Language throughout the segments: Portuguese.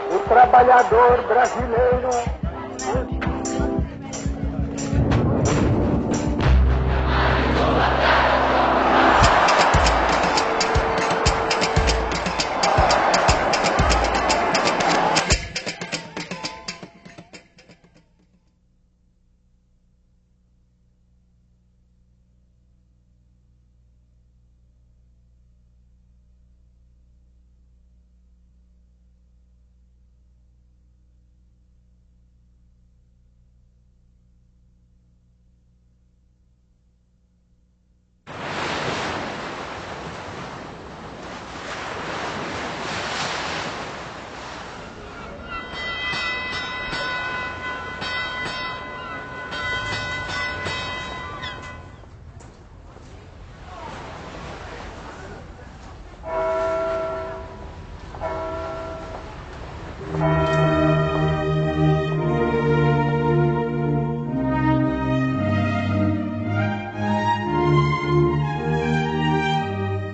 O trabalhador brasileiro.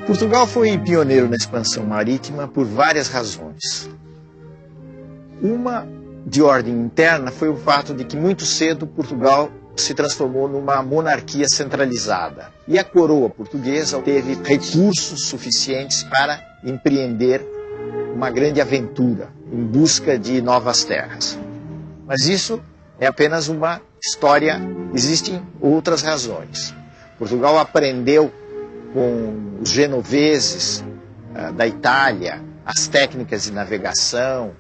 Portugal foi pioneiro na expansão marítima por várias razões. Uma, de ordem interna, foi o fato de que muito cedo Portugal se transformou numa monarquia centralizada. E a coroa portuguesa teve recursos suficientes para empreender uma grande aventura em busca de novas terras. Mas isso é apenas uma história, existem outras razões. Portugal aprendeu com os genoveses da Itália as técnicas de navegação,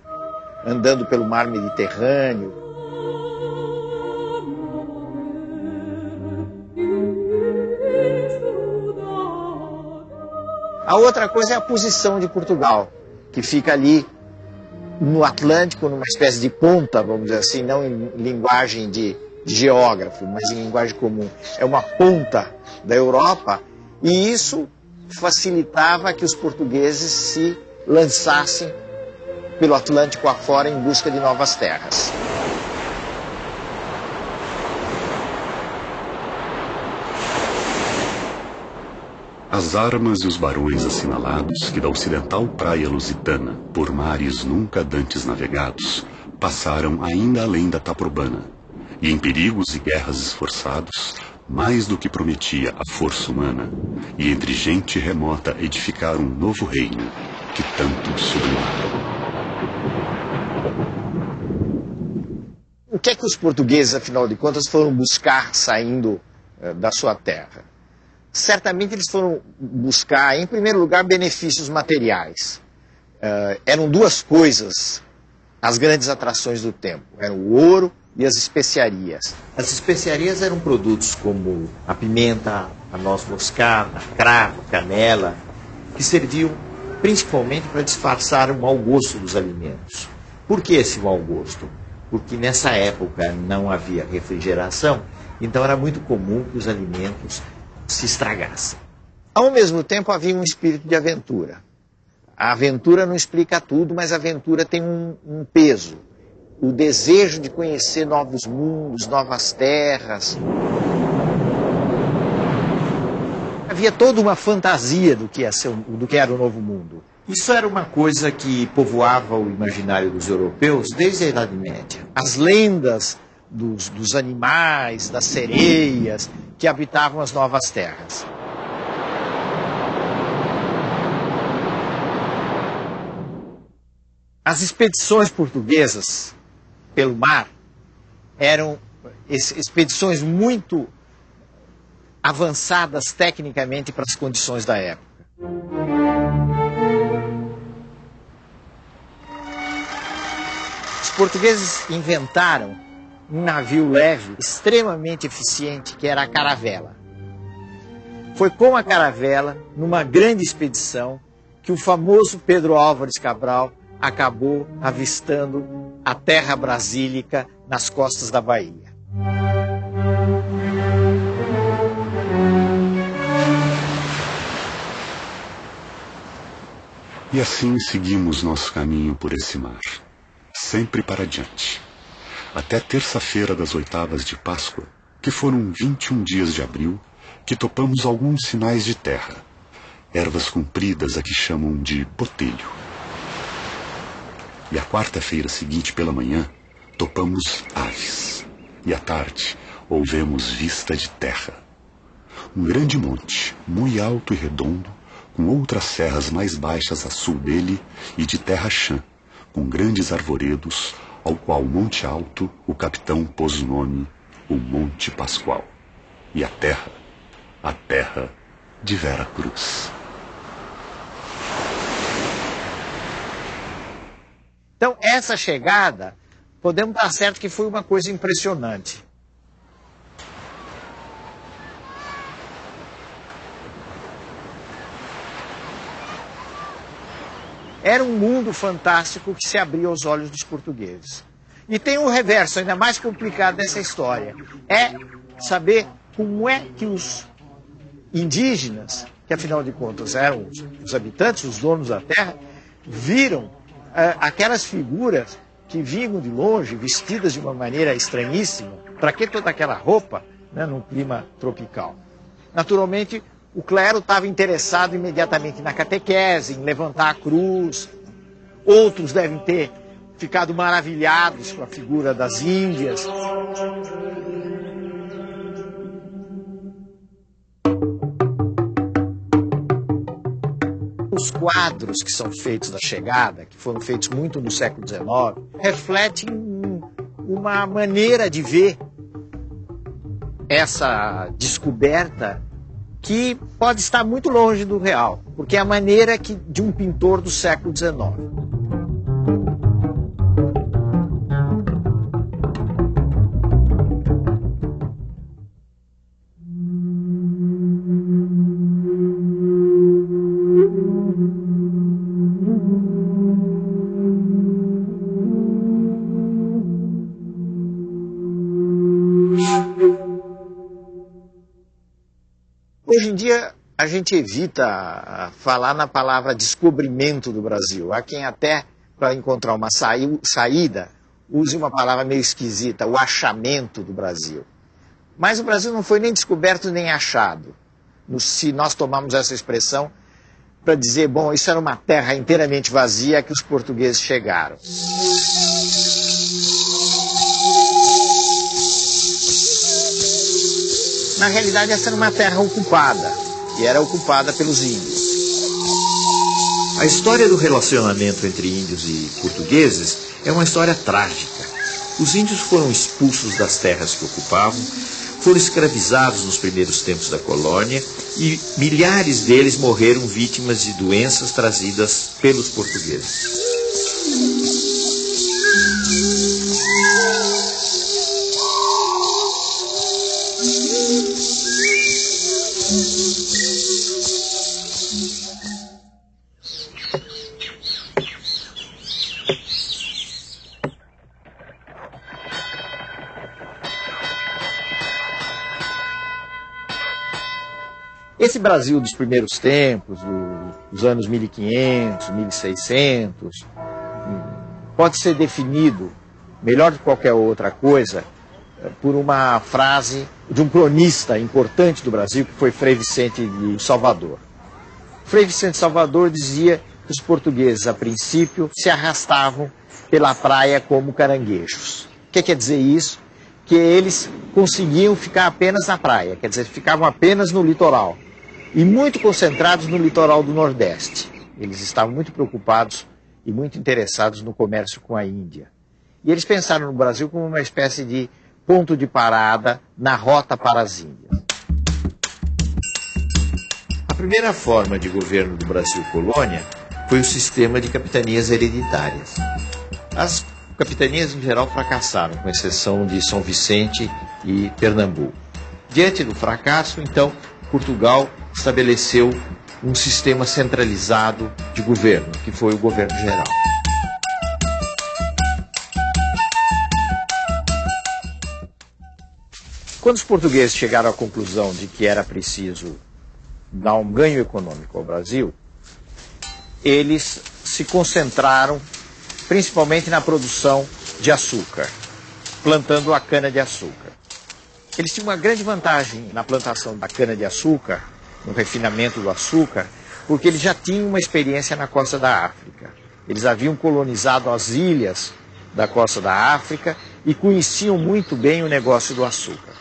andando pelo mar Mediterrâneo. A outra coisa é a posição de Portugal, que fica ali no Atlântico, numa espécie de ponta, vamos dizer assim, não em linguagem de geógrafo, mas em linguagem comum. É uma ponta da Europa, e isso facilitava que os portugueses se lançassem pelo Atlântico afora em busca de novas terras. As armas e os barões assinalados que da ocidental praia lusitana, por mares nunca dantes navegados, passaram ainda além da Taprobana, e em perigos e guerras esforçados, mais do que prometia a força humana, e entre gente remota edificar um novo reino que tanto sublimava. O que é que os portugueses, afinal de contas, foram buscar saindo da sua terra? Certamente eles foram buscar, em primeiro lugar, benefícios materiais. Eram duas coisas as grandes atrações do tempo. Eram o ouro e as especiarias. As especiarias eram produtos como a pimenta, a noz moscada, cravo, canela, que serviam principalmente para disfarçar o mau gosto dos alimentos. Por que esse mau gosto? Porque nessa época não havia refrigeração, então era muito comum que os alimentos se estragassem. Ao mesmo tempo havia um espírito de aventura. A aventura não explica tudo, mas a aventura tem um peso. O desejo de conhecer novos mundos, novas terras. Havia toda uma fantasia do que era o novo mundo. Isso era uma coisa que povoava o imaginário dos europeus desde a Idade Média. As lendas dos animais, das sereias que habitavam as novas terras. As expedições portuguesas pelo mar eram expedições muito avançadas tecnicamente para as condições da época. Os portugueses inventaram um navio leve extremamente eficiente, que era a caravela. Foi com a caravela, numa grande expedição, que o famoso Pedro Álvares Cabral acabou avistando a terra brasílica nas costas da Bahia. E assim seguimos nosso caminho por esse mar, sempre para diante. Até terça-feira das oitavas de Páscoa, que foram 21 dias de abril que topamos alguns sinais de terra, ervas compridas a que chamam de botelho. E a quarta-feira seguinte pela manhã, topamos aves, e à tarde ouvemos vista de terra. Um grande monte, muito alto e redondo, com outras serras mais baixas a sul dele e de terra chã, com grandes arvoredos, ao qual Monte Alto o capitão pôs o nome, o Monte Pascoal. E a terra de Vera Cruz. Então, essa chegada, podemos dar certo que foi uma coisa impressionante. Era um mundo fantástico que se abriu aos olhos dos portugueses. E tem um reverso ainda mais complicado dessa história. É saber como é que os indígenas, que afinal de contas eram os habitantes, os donos da terra, viram aquelas figuras que vinham de longe, vestidas de uma maneira estranhíssima. Para que toda aquela roupa, né, num clima tropical? Naturalmente, o clero estava interessado imediatamente na catequese, em levantar a cruz. Outros devem ter ficado maravilhados com a figura das Índias. Os quadros que são feitos da chegada, que foram feitos muito no século XIX, refletem uma maneira de ver essa descoberta que pode estar muito longe do real, porque é a maneira de um pintor do século XIX. Hoje em dia, a gente evita falar na palavra descobrimento do Brasil. Há quem até, para encontrar uma saída, use uma palavra meio esquisita, o achamento do Brasil. Mas o Brasil não foi nem descoberto nem achado. Se nós tomarmos essa expressão para dizer, bom, isso era uma terra inteiramente vazia que os portugueses chegaram. Na realidade, essa era uma terra ocupada, e era ocupada pelos índios. A história do relacionamento entre índios e portugueses é uma história trágica. Os índios foram expulsos das terras que ocupavam, foram escravizados nos primeiros tempos da colônia e milhares deles morreram vítimas de doenças trazidas pelos portugueses. Esse Brasil dos primeiros tempos, dos anos 1500, 1600, pode ser definido, melhor do que qualquer outra coisa, por uma frase de um cronista importante do Brasil, que foi Frei Vicente de Salvador. Frei Vicente de Salvador dizia que os portugueses, a princípio, se arrastavam pela praia como caranguejos. O que quer dizer isso? Que eles conseguiam ficar apenas na praia, quer dizer, ficavam apenas no litoral. E muito concentrados no litoral do Nordeste. Eles estavam muito preocupados e muito interessados no comércio com a Índia. E eles pensaram no Brasil como uma espécie de ponto de parada na rota para as Índias. A primeira forma de governo do Brasil colônia foi o sistema de capitanias hereditárias. As capitanias, em geral, fracassaram, com exceção de São Vicente e Pernambuco. Diante do fracasso, então, Portugal estabeleceu um sistema centralizado de governo, que foi o governo geral. Quando os portugueses chegaram à conclusão de que era preciso dar um ganho econômico ao Brasil, eles se concentraram principalmente na produção de açúcar, plantando a cana-de-açúcar. Eles tinham uma grande vantagem na plantação da cana-de-açúcar, no refinamento do açúcar, porque eles já tinham uma experiência na costa da África. Eles haviam colonizado as ilhas da costa da África e conheciam muito bem o negócio do açúcar.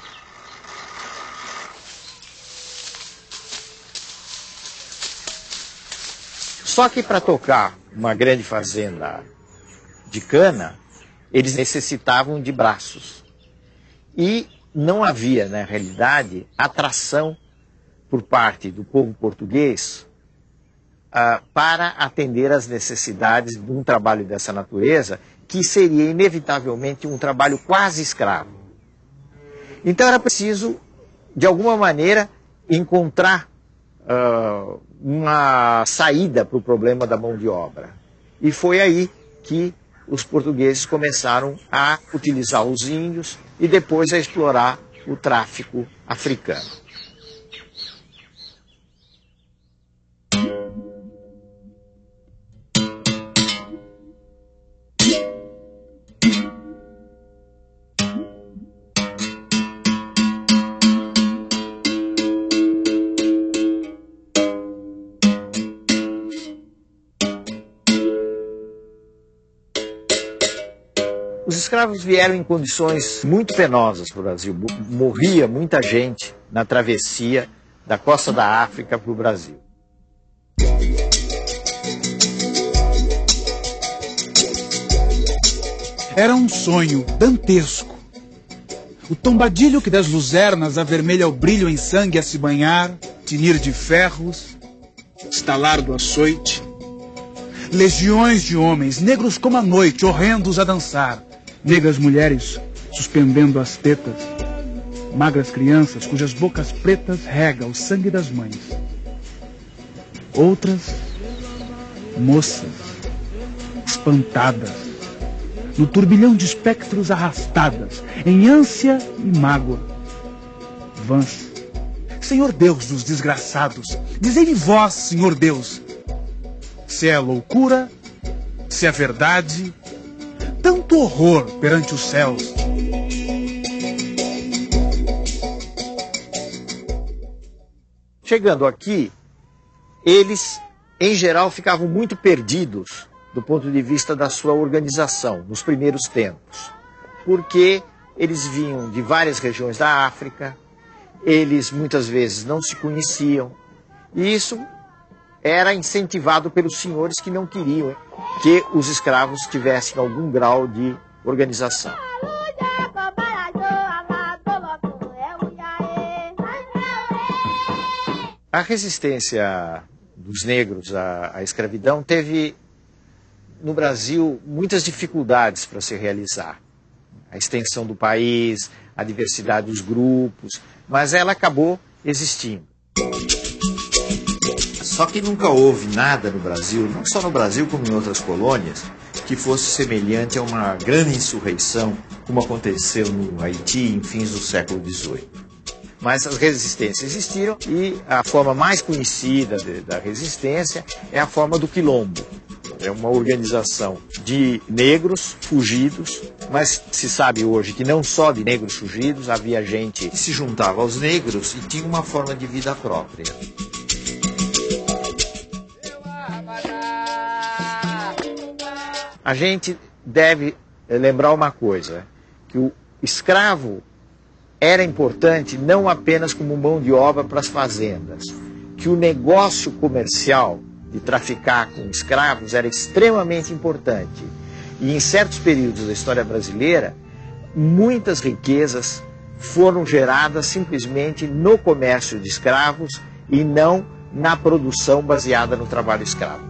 Só que para tocar uma grande fazenda de cana, eles necessitavam de braços. E não havia, na realidade, atração por parte do povo português para atender às necessidades de um trabalho dessa natureza, que seria inevitavelmente um trabalho quase escravo. Então era preciso, de alguma maneira, encontrar uma saída para o problema da mão de obra. E foi aí que os portugueses começaram a utilizar os índios e depois a explorar o tráfico africano. Os escravos vieram em condições muito penosas para o Brasil. Morria muita gente na travessia da costa da África para o Brasil. Era um sonho dantesco. O tombadilho que das luzernas avermelha o brilho em sangue a se banhar, tinir de ferros, estalar do açoite. Legiões de homens, negros como a noite, horrendos a dançar. Negras mulheres suspendendo as tetas, magras crianças cujas bocas pretas rega o sangue das mães. Outras, moças, espantadas, no turbilhão de espectros arrastadas, em ânsia e mágoa. Vãs, Senhor Deus dos desgraçados, dizei-me vós, Senhor Deus, se é loucura, se é verdade, tanto horror perante os céus. Chegando aqui, eles, em geral, ficavam muito perdidos do ponto de vista da sua organização, nos primeiros tempos. Porque eles vinham de várias regiões da África, eles muitas vezes não se conheciam, e isso era incentivado pelos senhores que não queriam que os escravos tivessem algum grau de organização. A resistência dos negros à escravidão teve, no Brasil, muitas dificuldades para se realizar. A extensão do país, a diversidade dos grupos, mas ela acabou existindo. Só que nunca houve nada no Brasil, não só no Brasil como em outras colônias, que fosse semelhante a uma grande insurreição, como aconteceu no Haiti em fins do século XVIII. Mas as resistências existiram e a forma mais conhecida da resistência é a forma do quilombo. É uma organização de negros fugidos, mas se sabe hoje que não só de negros fugidos, havia gente que se juntava aos negros e tinha uma forma de vida própria. A gente deve lembrar uma coisa, que o escravo era importante não apenas como mão de obra para as fazendas, que o negócio comercial de traficar com escravos era extremamente importante. E em certos períodos da história brasileira, muitas riquezas foram geradas simplesmente no comércio de escravos e não na produção baseada no trabalho escravo.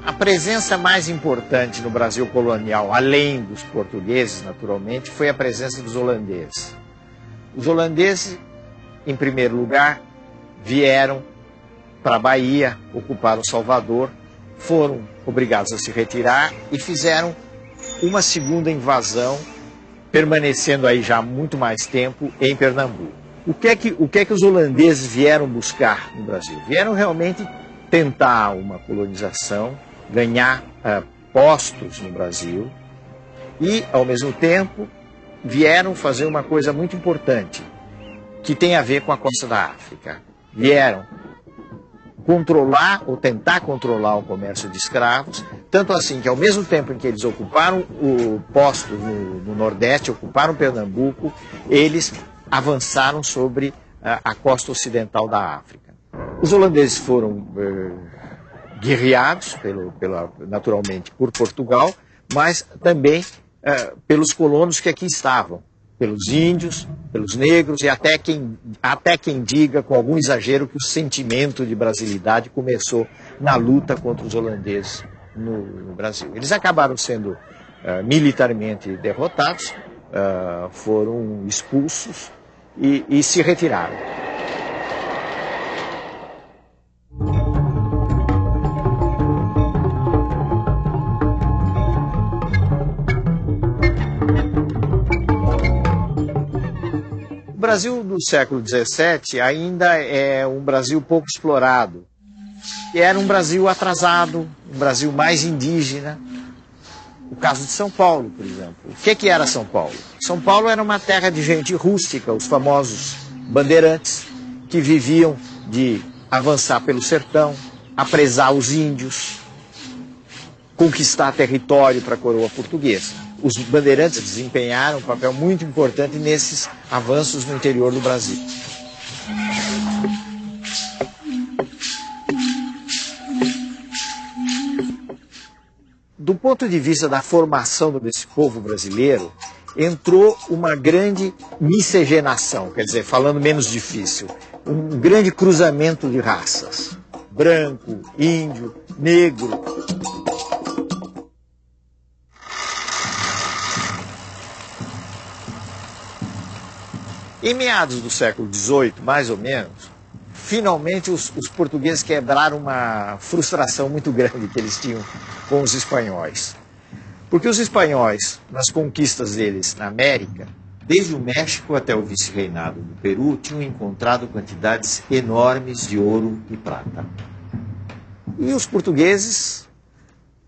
A presença mais importante no Brasil colonial, além dos portugueses, naturalmente, foi a presença dos holandeses. Os holandeses, em primeiro lugar, vieram para a Bahia, ocuparam Salvador, foram obrigados a se retirar e fizeram uma segunda invasão permanecendo aí já há muito mais tempo em Pernambuco. O que é que os holandeses vieram buscar no Brasil? Vieram realmente tentar uma colonização, ganhar postos no Brasil e, ao mesmo tempo, vieram fazer uma coisa muito importante, que tem a ver com a costa da África. Vieram controlar ou tentar controlar o comércio de escravos, tanto assim que ao mesmo tempo em que eles ocuparam o posto no Nordeste, ocuparam Pernambuco, eles avançaram sobre a costa ocidental da África. Os holandeses foram guerreados, naturalmente, por Portugal, mas também pelos colonos que aqui estavam, pelos índios, pelos negros e até quem diga, com algum exagero, que o sentimento de brasilidade começou na luta contra os holandeses no Brasil. Eles acabaram sendo militarmente derrotados, foram expulsos e se retiraram. O Brasil do século XVII ainda é um Brasil pouco explorado. E era um Brasil atrasado, um Brasil mais indígena. O caso de São Paulo, por exemplo. O que era São Paulo? São Paulo era uma terra de gente rústica, os famosos bandeirantes, que viviam de avançar pelo sertão, apresar os índios, conquistar território para a coroa portuguesa. Os bandeirantes desempenharam um papel muito importante nesses avanços no interior do Brasil. Do ponto de vista da formação desse povo brasileiro, entrou uma grande miscigenação, quer dizer, falando menos difícil, um grande cruzamento de raças. Branco, índio, negro. Em meados do século XVIII, mais ou menos, finalmente os portugueses quebraram uma frustração muito grande que eles tinham com os espanhóis. Porque os espanhóis, nas conquistas deles na América, desde o México até o vice-reinado do Peru, tinham encontrado quantidades enormes de ouro e prata. E os portugueses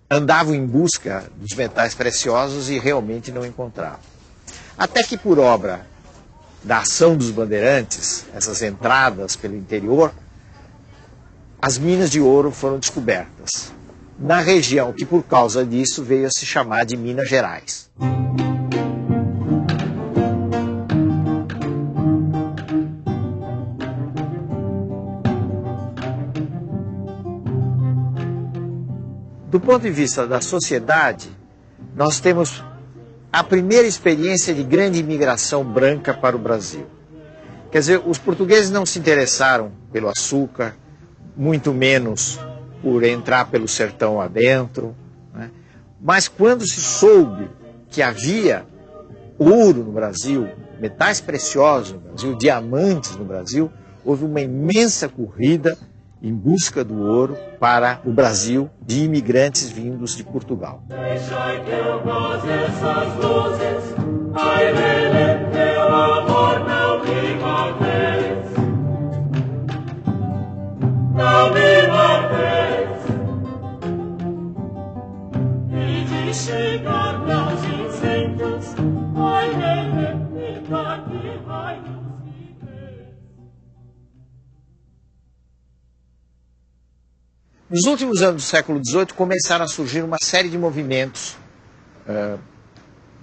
andavam em busca dos metais preciosos e realmente não encontravam. Até que, por obra da ação dos bandeirantes, essas entradas pelo interior, as minas de ouro foram descobertas na região que, por causa disso, veio a se chamar de Minas Gerais. Do ponto de vista da sociedade, nós temos a primeira experiência de grande imigração branca para o Brasil. Quer dizer, os portugueses não se interessaram pelo açúcar, muito menos por entrar pelo sertão adentro, né? Mas quando se soube que havia ouro no Brasil, metais preciosos no Brasil, diamantes no Brasil, houve uma imensa corrida em busca do ouro para o Brasil de imigrantes vindos de Portugal. Nos últimos anos do século XVIII começaram a surgir uma série de movimentos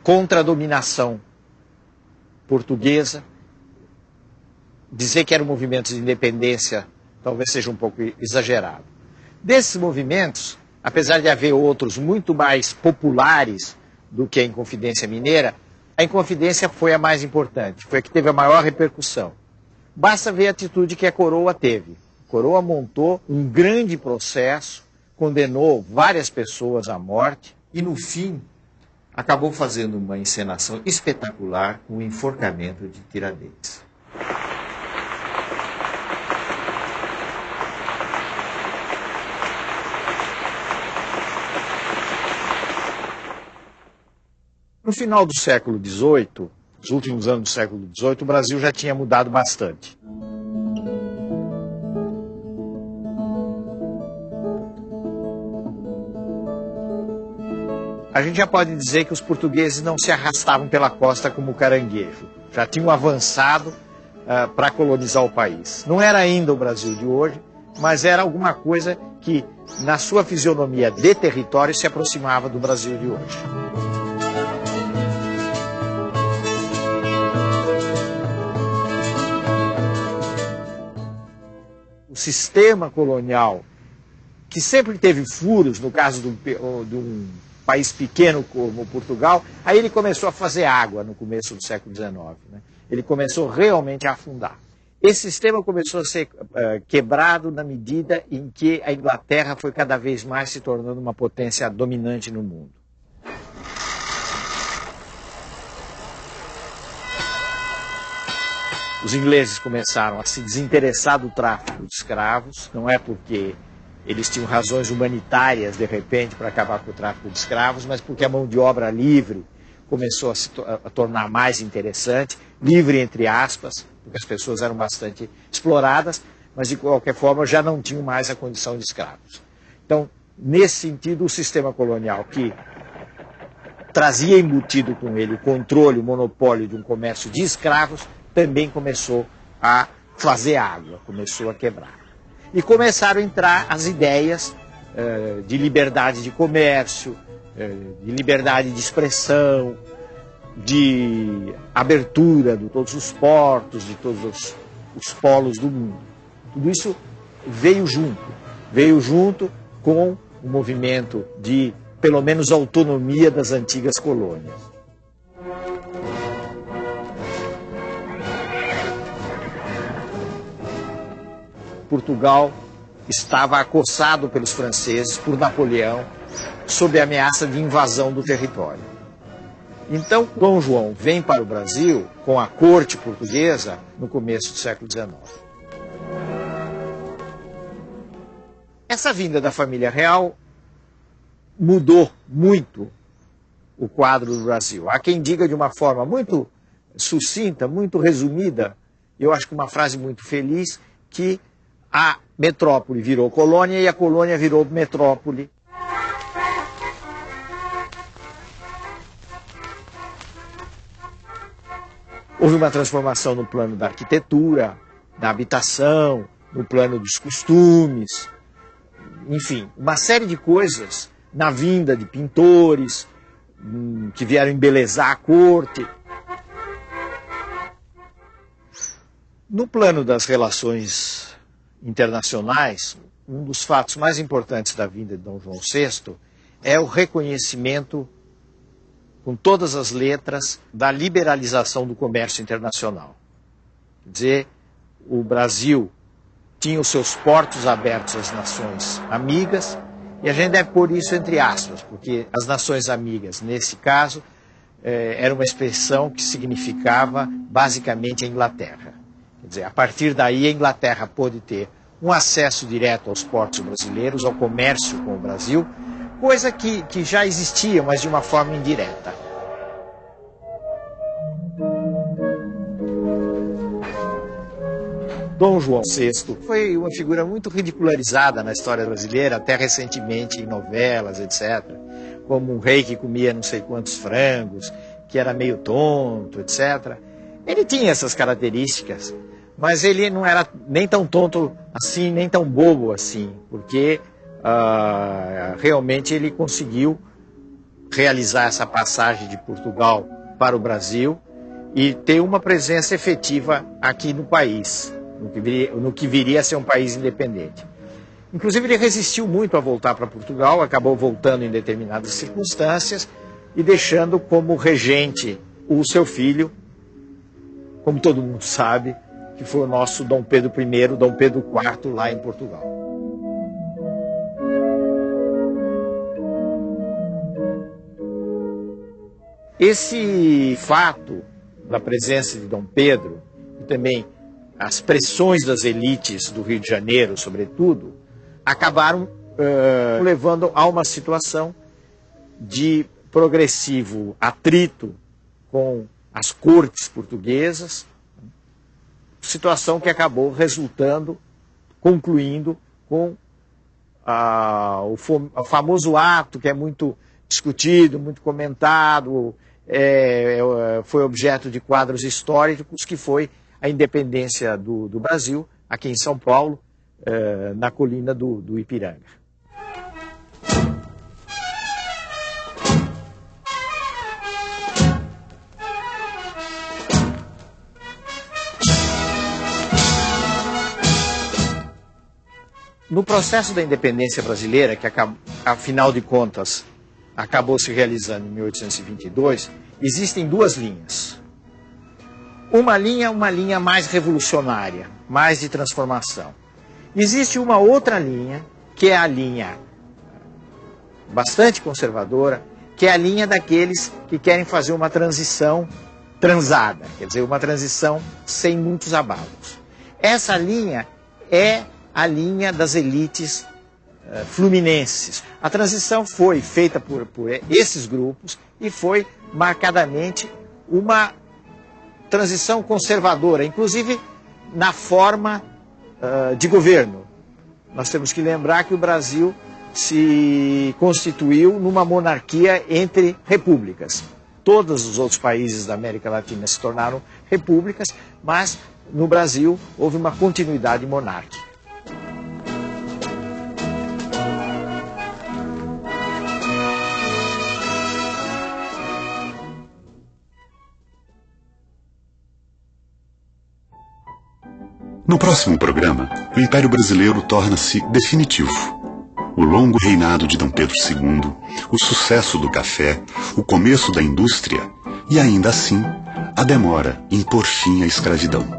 contra a dominação portuguesa. Dizer que eram movimentos de independência talvez seja um pouco exagerado. Desses movimentos, apesar de haver outros muito mais populares do que a Inconfidência Mineira, a Inconfidência foi a mais importante, foi a que teve a maior repercussão. Basta ver a atitude que a coroa teve. A coroa montou um grande processo, condenou várias pessoas à morte e, no fim, acabou fazendo uma encenação espetacular com o enforcamento de Tiradentes. No final do século XVIII, nos últimos anos do século XVIII, o Brasil já tinha mudado bastante. A gente já pode dizer que os portugueses não se arrastavam pela costa como caranguejo. Já tinham avançado para colonizar o país. Não era ainda o Brasil de hoje, mas era alguma coisa que, na sua fisionomia de território, se aproximava do Brasil de hoje. O sistema colonial, que sempre teve furos, no caso de um país pequeno como Portugal, aí ele começou a fazer água no começo do século XIX. Né? Ele começou realmente a afundar. Esse sistema começou a ser quebrado na medida em que a Inglaterra foi cada vez mais se tornando uma potência dominante no mundo. Os ingleses começaram a se desinteressar do tráfico de escravos, não é porque eles tinham razões humanitárias, de repente, para acabar com o tráfico de escravos, mas porque a mão de obra livre começou a tornar mais interessante, livre entre aspas, porque as pessoas eram bastante exploradas, mas de qualquer forma já não tinham mais a condição de escravos. Então, nesse sentido, o sistema colonial que trazia embutido com ele o controle, o monopólio de um comércio de escravos, também começou a fazer água, começou a quebrar. E começaram a entrar as ideias de liberdade de comércio, de liberdade de expressão, de abertura de todos os portos, de todos os polos do mundo. Tudo isso veio junto com o movimento de, pelo menos, autonomia das antigas colônias. Portugal estava acossado pelos franceses, por Napoleão, sob a ameaça de invasão do território. Então, Dom João vem para o Brasil com a corte portuguesa no começo do século XIX. Essa vinda da família real mudou muito o quadro do Brasil. Há quem diga de uma forma muito sucinta, muito resumida, eu acho que uma frase muito feliz, que a metrópole virou colônia e a colônia virou metrópole. Houve uma transformação no plano da arquitetura, da habitação, no plano dos costumes, enfim, uma série de coisas na vinda de pintores que vieram embelezar a corte. No plano das relações internacionais, um dos fatos mais importantes da vinda de Dom João VI é o reconhecimento, com todas as letras, da liberalização do comércio internacional. Quer dizer, o Brasil tinha os seus portos abertos às nações amigas, e a gente deve pôr isso entre aspas, porque as nações amigas, nesse caso, era uma expressão que significava basicamente a Inglaterra. Quer dizer, a partir daí a Inglaterra pôde ter um acesso direto aos portos brasileiros, ao comércio com o Brasil, coisa que já existia, mas de uma forma indireta. Dom João VI foi uma figura muito ridicularizada na história brasileira, até recentemente em novelas, etc. Como um rei que comia não sei quantos frangos, que era meio tonto, etc. Ele tinha essas características, mas ele não era nem tão tonto assim, nem tão bobo assim, porque realmente ele conseguiu realizar essa passagem de Portugal para o Brasil e ter uma presença efetiva aqui no país, no que viria a ser um país independente. Inclusive ele resistiu muito a voltar para Portugal, acabou voltando em determinadas circunstâncias e deixando como regente o seu filho, como todo mundo sabe, que foi o nosso Dom Pedro I, Dom Pedro IV, lá em Portugal. Esse fato da presença de Dom Pedro e também as pressões das elites do Rio de Janeiro, sobretudo, acabaram levando a uma situação de progressivo atrito com as cortes portuguesas, situação que acabou concluindo com o famoso ato que é muito discutido, muito comentado, foi objeto de quadros históricos, que foi a independência do Brasil, aqui em São Paulo, na colina do Ipiranga. No processo da independência brasileira, que afinal de contas acabou se realizando em 1822, existem duas linhas. Uma linha mais revolucionária, mais de transformação. Existe uma outra linha, que é a linha bastante conservadora, que é a linha daqueles que querem fazer uma transição transada, quer dizer, uma transição sem muitos abalos. Essa linha é a linha das elites fluminenses. A transição foi feita por esses grupos e foi marcadamente uma transição conservadora, inclusive na forma de governo. Nós temos que lembrar que o Brasil se constituiu numa monarquia entre repúblicas. Todos os outros países da América Latina se tornaram repúblicas, mas no Brasil houve uma continuidade monárquica. No próximo programa, o Império Brasileiro torna-se definitivo. O longo reinado de Dom Pedro II, o sucesso do café, o começo da indústria e, ainda assim, a demora em pôr fim à escravidão.